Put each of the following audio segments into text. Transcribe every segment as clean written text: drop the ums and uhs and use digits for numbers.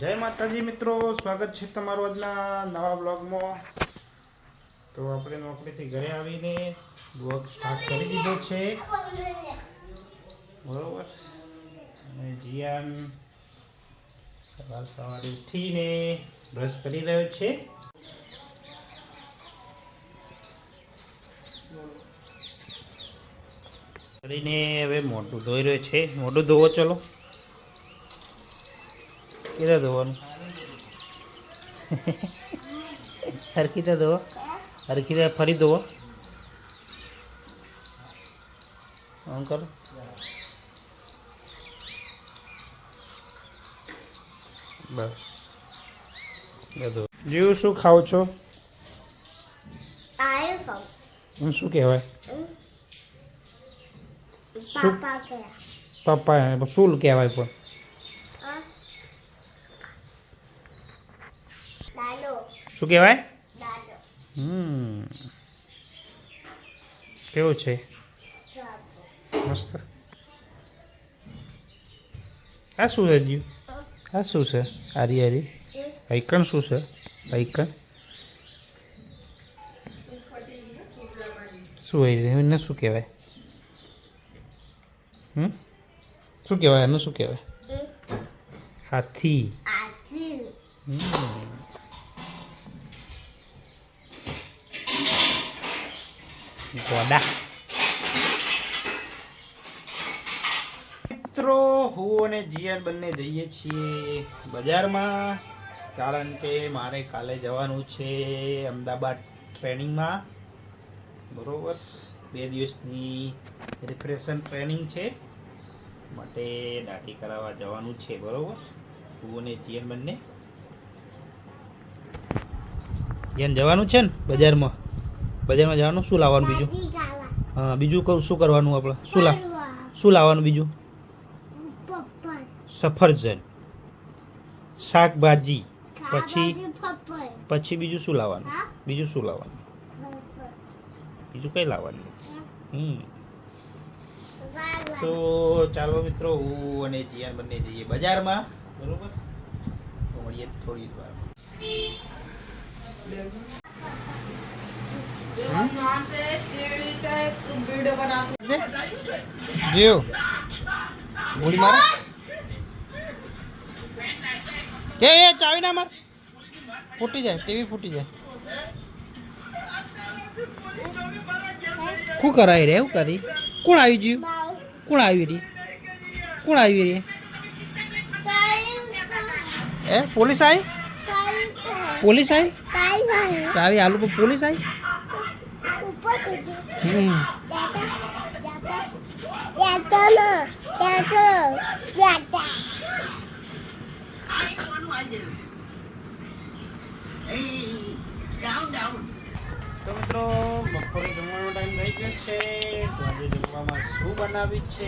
જય માતાજી મિત્રો, સ્વાગત છે તમારું આજના નવા બ્લોગમાં। તો આપણે નોકરીથી ઘરે આવીને બ્લોગ સ્ટાર્ટ કરી દીધો છે, બરોબર। અને જીયાન સવારે ઉઠીને બ્રશ કરી રહ્યો છે। કરીને હવે મોઢું ધોઈ રહ્યો છે। મોઢું ધોવો ચલો, किधर दो हर किधर दो हर किधर फरी दो अंकल बस दो जीव शू खाओ छो शू कहवाय पप्पा शू कहवाय पण શું કહેવાય? કેવું છે? મસ્ત। આ શું છે જીવ? આ શું છે? આરી આરી આઈકન શું છે? આઈકન શું હોય એને શું કહેવાય? શું કહેવાય એનું? શું કહેવાય? હાથી। ગોડા મિત્રો, હું અને જીયાન બંને જઈએ છીએ બજારમાં, કારણ કે મારે કાલે જવાનું છે અમદાવાદ ટ્રેનિંગમાં, બરોબર। 2 દિવસની રિફ્રેશન ટ્રેનિંગ છે, માટે દાઢી કરાવવા જવાનું છે, બરોબર। હું અને જીયાન બંને જીયાન જવાનું છે ને બજારમાં। બજારમાં જવાનું, શું લાવવાનું બીજું? હા, બીજું શું કરવાનું આપણે? શું લાવવાનું બીજું? સફરજન, શાકભાજી, પછી બીજું શું લાવવાનું? બીજું શું લાવવાનું? બીજું કઈ લાવવાનું? તો ચાલો મિત્રો, હું અને જીયાન બંને જઈએ બજારમાં, બરોબર। તો મળીએ થોડી વાર। જીવ ગોળી મારે એ ચાવી ના માર, ફૂટી જાય, ટીવી ફૂટી જાય। શું કરાય રે? એવું કરી? કોણ આવી ગયું? કોણ આવી રહી? કોણ આવી રહી? એ પોલીસ આવી? પોલીસ આવી? ચાવી આલુ પર પોલીસ આવી? તો મિત્રો, બપોરે જમવાનો ટાઈમ થઈ ગયો છે, તો આજે જમવામાં શું બનાવ્યું છે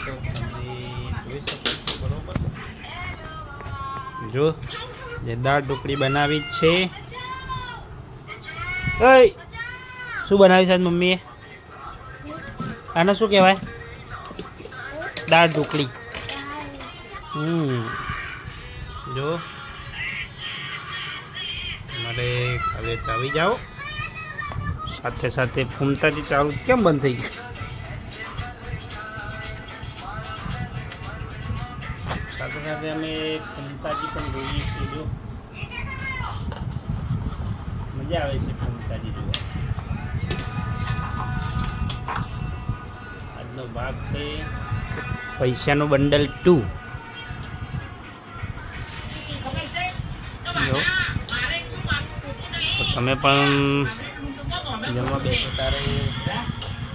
તો તમે જોઈ શકો છો, બરોબર। જો જે દાળ ઢોકળી બનાવી છે। ઓય, શું બનાવ્યું છે મમ્મીએ? આને શું કહેવાય? દાળ ઢોકળી। જો મારે કાલે આવી જાઓ, સાથે સાથે ફૂમતાજી ચાલુ કેમ બંધ થઈ ગઈ? સાથે સાથે અમે ફૂમતાજી પણ જોઈએ છીએ। જો મજા આવે છે ફૂમતાજી જોવા। આજનો ભાગ છે પૈસાનું બંડલ 2। જો તો તમે પણ જમવા બેસો ત્યારે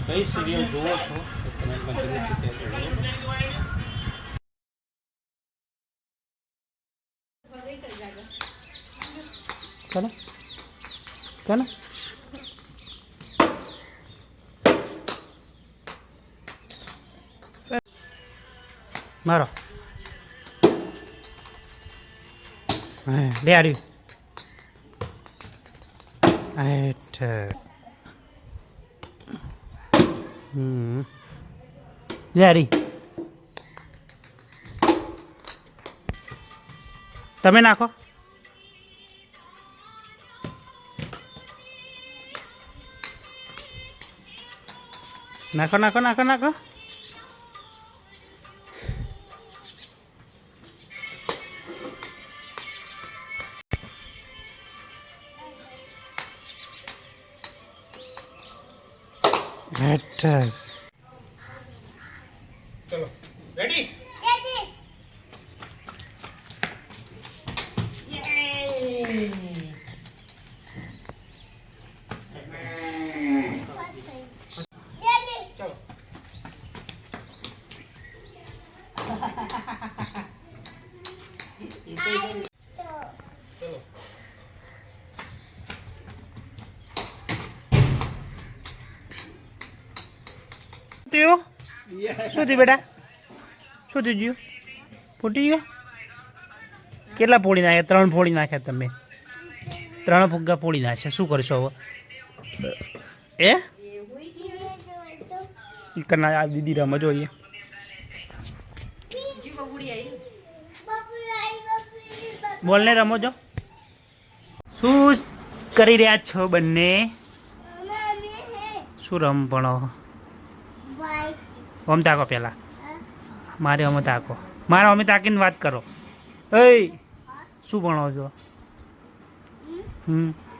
કઈ સિરિયલ જુઓ છો તો તમે પણ જરૂર ચાલો ચાલો મારો લે આવ્યું લે તમે નાખો. નાખો નાખો નાખો નાખો. ચલો રેડી. થયું શું થયું બેટા? શું થયું જીવ? ફૂટી ગયો? કેટલા ફોડી નાખ્યા? 3 ફોડી નાખ્યા તમે. 3 ફુગ્ગા ફોડી નાખ્યા. શું કરશો હવે? કરના આ દીદી રમે જોઈએ. બોલને રમો છો. શું કરી રહ્યા છો બંને? શું રમ ભણો? ઓમ તાકો પેલા. મારે અમે તાકો. મારા અમે તાકીને વાત કરો. એ શું ભણો છો?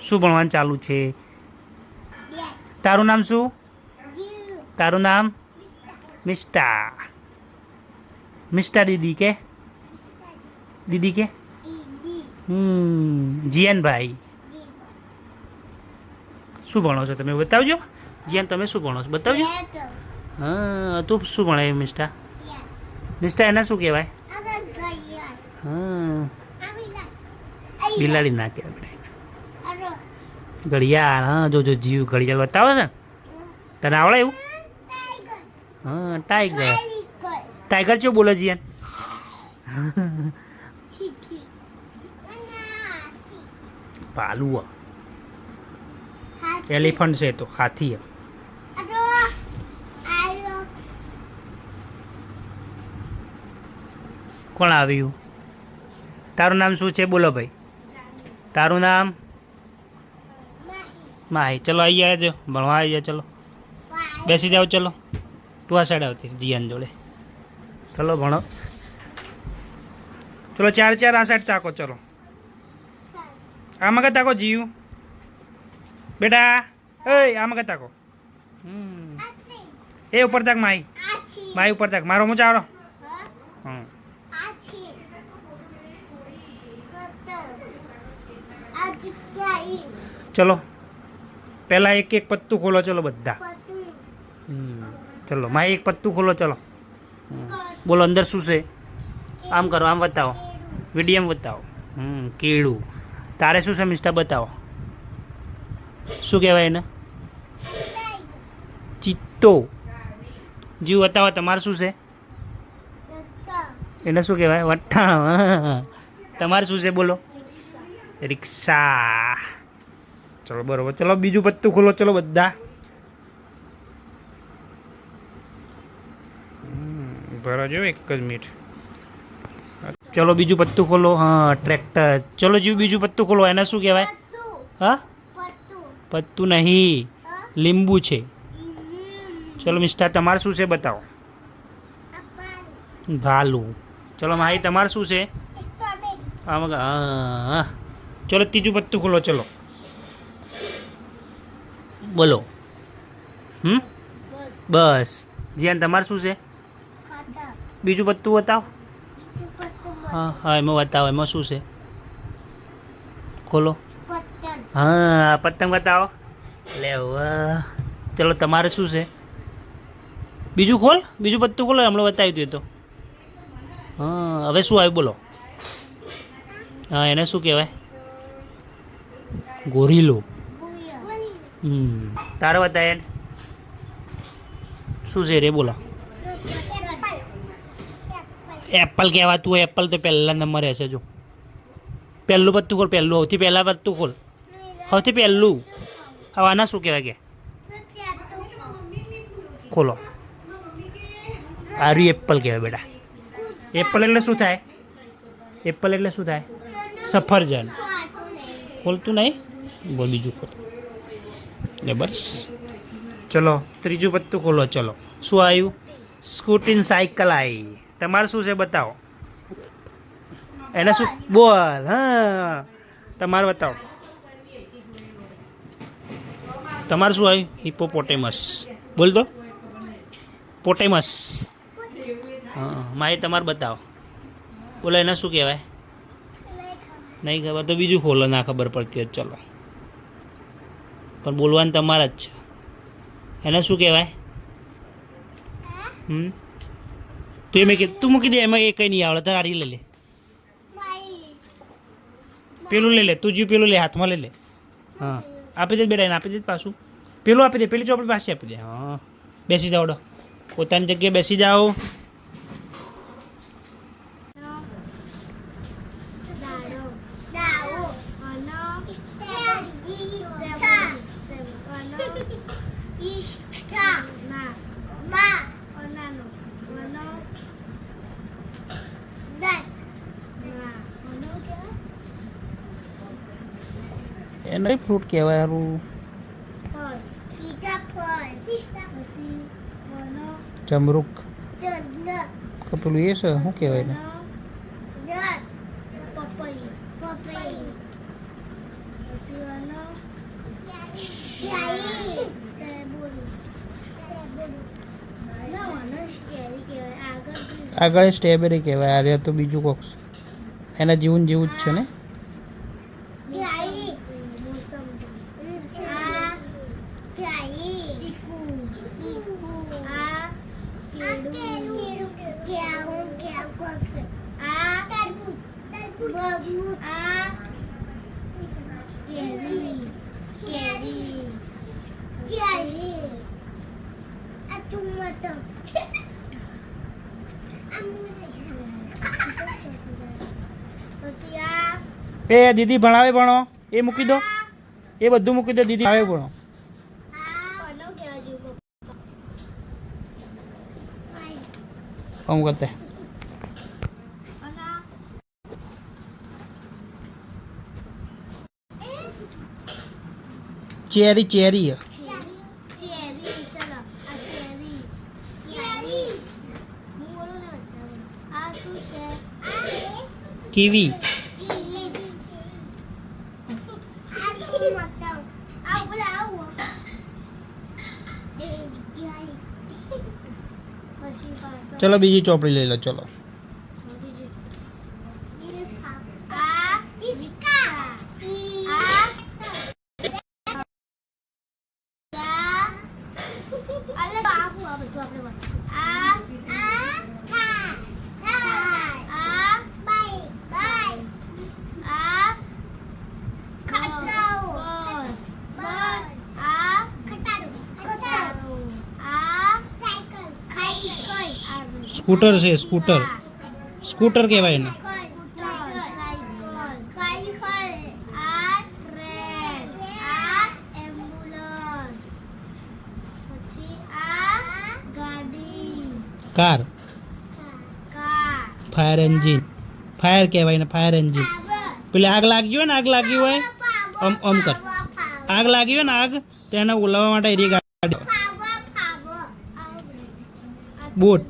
શું ભણવાનું ચાલુ છે? તારું નામ શું? તારું નામ? મિસ્ટા. મિસ્ટા દીદી કે? દીદી કે? જીયનભાઈ. શું ભણો છો તમે? બતાવજો. જીયન તમે શું ભણો છો? બતાવજો. હા તું શું ભણાય મિસ્ટા? મિસ્ટા એને શું કહેવાય? હા બિલાડી ના કહેવાય. ઘડિયાળ. હા જો જો જીવ ઘડિયાળ બતાવો છે. તને આવડે એવું? હા ટાઈગર. ટાઈગર શું બોલે જીયન? પાલુઆ. એલિફન્ટ છે તો હાથી. કોણ આવ્યું? તારું નામ શું છે? બોલો ભાઈ. તારું નામ? માહી. ચલો આવી આવજો ભણવા. આવી જાઓ. ચલો બેસી જાઓ. ચલો તું આ સાઈડ આવતી જીયાન જોડે. ચલો ભણો. ચલો 4 આ સાઈડ તાકો. ચલો આમાં કે તાકો જીવ બેટા. આમાં કે તાકો. એ ઉપર તાક માહી. માહી ઉપર તાક. મારો મું ચાવડો. ચલો પહેલા એક એક પત્તું ખોલો. ચલો બધા. ચલો માહી એક પત્તું ખોલો. ચલો બોલો અંદર શું છે? આમ કરો. આમ બતાવો. વિડીયમ બતાવો. કેળું. તારે શું છે મિસ્ટા? બતાવો. શું કહેવાય એને? ચિત્તો. જીવ બતાવો. તમારે શું છે? એને શું કહેવાય? વઠ્ઠા. તમારે શું છે? બોલો. રિક્ષા. ચલો બરોબર. ચલો બીજું પત્તું ખોલો. ચલો બધા. ભરો જો એક જ મિનિટ. ચલો બીજું પત્તું ખોલો. હા ટ્રેક્ટર. ચલો જીવ બીજું પત્તું ખોલો. એને શું કહેવાય? હા પત્તું નહીં, લીંબુ છે. ચલો મિસ્ટા તમારે શું છે? બતાવો. ભાલું. ચલો માહી તમારે શું છે? હા ચલો ત્રીજું પત્તું ખોલો. ચલો બોલો. બસ. જીયાન તમારે શું છે? બીજું પત્તું બતાવો. હા હા એમાં બતાવો. એમાં શું છે? ખોલો. હા પતંગ બતાવો. લે વાહ. ચલો તમારે શું છે? બીજું ખોલ. બીજું પત્તું ખોલો. હમણાં બતાવી દઉં તો. હા હવે શું આવ્યું? બોલો. હા એને શું કહેવાય? ગોરીલો. તારે બતાવે શું છે રે? બોલો. એપલ કહેવાતું હોય. એપલ તો પહેલા નંબરે હશે. જો પહેલું પત્તું ખોલ. પહેલું સૌથી પહેલાં પત્તું ખોલ. સૌથી પહેલું. હવે આના શું કહેવાય કે? ખોલો. આર્યું એપલ કહેવાય બેટા. એપલ એટલે શું થાય? એપલ એટલે શું થાય? સફરજન. ખોલતું નહીં? બોલ બીજું ખોલ. બસ ચલો ત્રીજું પત્તું ખોલો. ચલો શું આવ્યું? સ્કૂટીન સાયકલ આવી. તમારે શું છે બતાવો. એને શું બોલ? હા તમારે બતાવો. તમારે શું આવ્યું? હિપોપોટેમસ. બોલ તો પોટેમસ. હા મારી તમારે બતાવો. બોલો એને શું કહેવાય? નહીં ખબર તો બીજું ખોલો. ના ખબર પડતી હોય ચલો. પણ બોલવાનું તમારા જ છે. એને શું કહેવાય? તું એમ તું મૂકી દે. એમાં એ કંઈ નહીં આવડે. તારી લઈ લે. પેલું લઈ લે. તું જ્યું પેલું લે. હાથમાં લઈ લે. હા આપી દે બેટા. એને આપી દે પાછું. પેલું આપી દે. પેલી ચોપડી પાસે આપી દે. હા બેસી જાઓ. પોતાની જગ્યાએ બેસી જાઓ. એને ફ્રૂટ કહેવાય. સારું જમરૂક પેલું એ છે શું કહેવાય ને? આગળ સ્ટ્રોબેરી કહેવાય. આ તો બીજું કોક એના જેવું જ છે ને? એ દીદી ભણાવે ભણો. એ મૂકી દો. એ બધું મૂકી દો. દીદી આવે ભણો. હું કરતે ચેરી ચેરી કીવી ચલો બીજી ચોપડી લઈ લો. ચલો સ્કૂટર છે. સ્કૂટર સ્કૂટર કહેવાય એને. કાર. Fire engine. ફાયર કહેવાય ને. Fire engine. પેલી આગ લાગી હોય ને. આગ લાગી હોય આમ કર. આગ લાગી હોય ને. આગ તો એને ઓલાવવા માટે એરી ગાડી. Boat.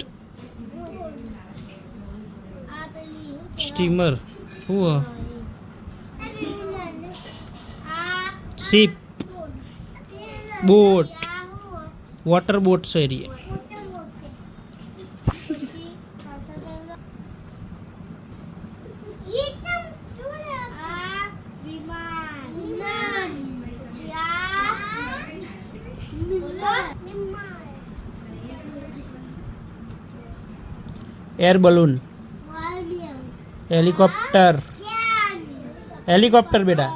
Steamer. Ship. Boat. Water boat છે area. Air balloon. Helicopter. Helicopter बेटा.